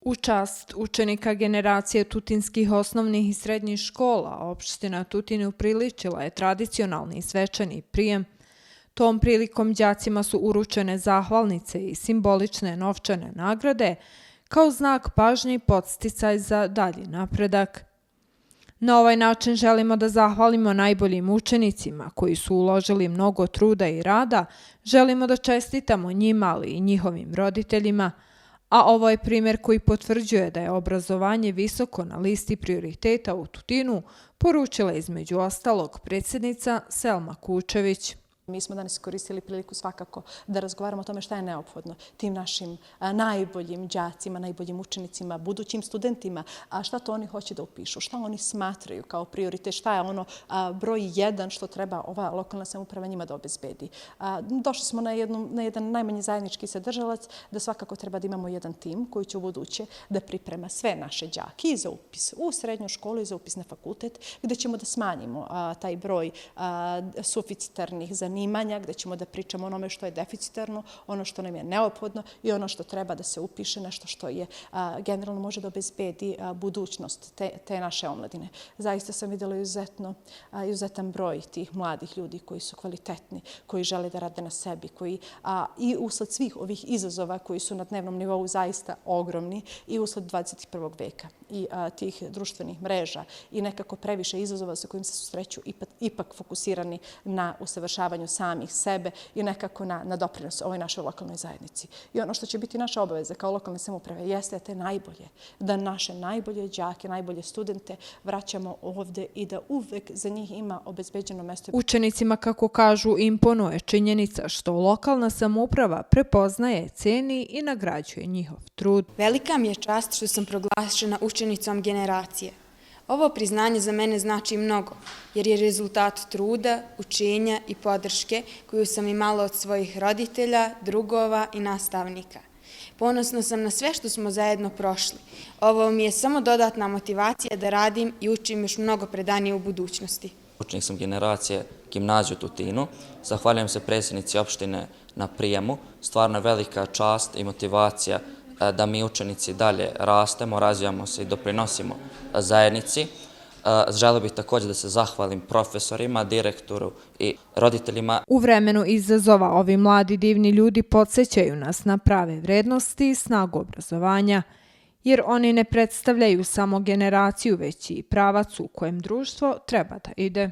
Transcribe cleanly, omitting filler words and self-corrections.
U čast učenika generacije tutinskih osnovnih i srednjih škola, opština Tutin upriličila je tradicionalni svečani prijem. Tom prilikom đacima su uručene zahvalnice i simbolične novčane nagrade kao znak pažnje i podsticaj za dalji napredak. Na ovaj način želimo da zahvalimo najboljim učenicima koji su uložili mnogo truda i rada, želimo da čestitamo njima, ali i njihovim roditeljima, a ovo je primjer koji potvrđuje da je obrazovanje visoko na listi prioriteta u Tutinu, poručila između ostalog predsjednica Selma Kučević. Mi smo danas koristili priliku svakako da razgovaramo o tome šta je neophodno tim našim najboljim đacima, najboljim učenicima, budućim studentima, šta to oni hoće da upišu, šta oni smatraju kao prioritet, šta je ono broj jedan što treba ova lokalna samouprava njima da obezbedi. Došli smo na jedan najmanji zajednički sadržalac da svakako treba da imamo jedan tim koji će u buduće da priprema sve naše đake i za upis u srednju školu i za upis na fakultet, gde ćemo da smanjimo taj broj suficitarnih zanimanja, gde ćemo da pričamo o onome što je deficitarno, ono što nam je neophodno i ono što treba da se upiše, nešto što je generalno može da obezbedi budućnost te naše omladine. Zaista sam vidjela izuzetan broj tih mladih ljudi koji su kvalitetni, koji žele da rade na sebi, koji i usled svih ovih izazova koji su na dnevnom nivou zaista ogromni i usled 21. veka i tih društvenih mreža i nekako previše izazova sa kojim se susreću ipak fokusirani na usavršavanju samih sebe i nekako na doprinos ovoj našoj lokalnoj zajednici. I ono što će biti naša obaveza kao lokalne samouprave jeste da naše najbolje đake, najbolje studente vraćamo ovde i da uvek za njih ima obezbeđeno mesto. Učenicima, kako kažu, imponuje činjenica što lokalna samouprava prepoznaje, ceni i nagrađuje njihov trud. Velika mi je čast što sam proglašena učenicom generacije. Ovo priznanje za mene znači mnogo, jer je rezultat truda, učenja i podrške koju sam imala od svojih roditelja, drugova i nastavnika. Ponosna sam na sve što smo zajedno prošli. Ovo mi je samo dodatna motivacija da radim i učim još mnogo predanije u budućnosti. Učenik sam generacije gimnazije u Tutinu. Zahvaljujem se predsjednici opštine na prijemu. Stvarno je velika čast i motivacija da mi učenici dalje rastemo, razvijamo se i doprinosimo zajednici. Želeo bih također da se zahvalim profesorima, direktoru i roditeljima. U vremenu izazova ovi mladi divni ljudi podsjećaju nas na prave vrednosti i snagu obrazovanja, jer oni ne predstavljaju samo generaciju, već i pravac u kojem društvo treba da ide.